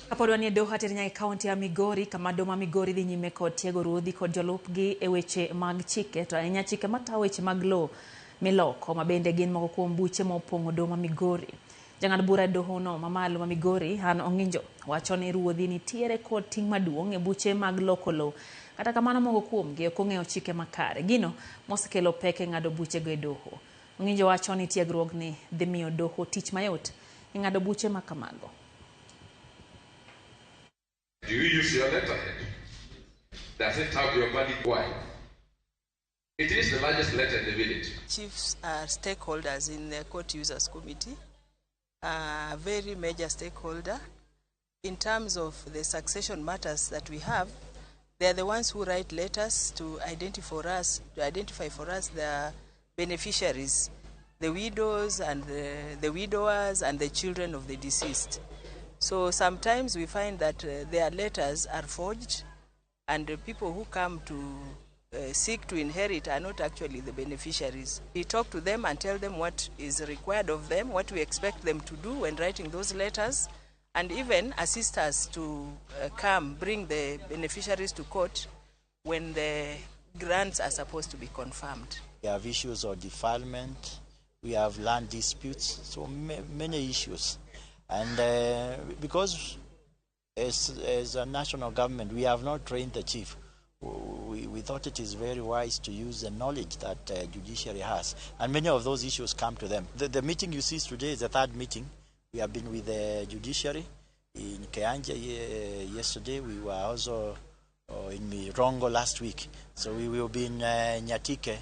Kapodwani doha terinya kaunti ya Migori kama doma Migori dhi nyime kod Tiego ruodhi kod jolupgi e weche mag chike to ahinya chike matayo weche mag lowo miloko ma bende gin moko kuom buche mopong'o doma Migori. Jang'ad bura e doho no mamalo ma Migori Han Ong'injo wacho ni ruodhi nitiere kod ting' maduong' e buche mag loko lowo. Kata kamano moko kuomgi ok ong'eyo chike makare. Gino mosekelo pek e ng'ado buchego e doho. Ong'injo wacho ni tiegruogni dhi miyo doho tich mayot e ng'ado buche ma kamago. Do you use your letterhead? Does it have your valid why? It is the largest letter in the village. Chiefs are stakeholders in the Court Users Committee, a very major stakeholder. In terms of the succession matters that we have, they are the ones who write letters to identify for us the beneficiaries, the widows and the widowers and the children of the deceased. So sometimes we find that their letters are forged and the people who come to seek to inherit are not actually the beneficiaries. We talk to them and tell them what is required of them, what we expect them to do when writing those letters, and even assist us to bring the beneficiaries to court when the grants are supposed to be confirmed. We have issues of defilement, we have land disputes, so many issues. And because as a national government, we have not trained the chief, we thought it is very wise to use the knowledge that judiciary has. And many of those issues come to them. The meeting you see today is the third meeting. We have been with the judiciary in Keanja yesterday. We were also in Mirongo last week. So we will be in Nyatike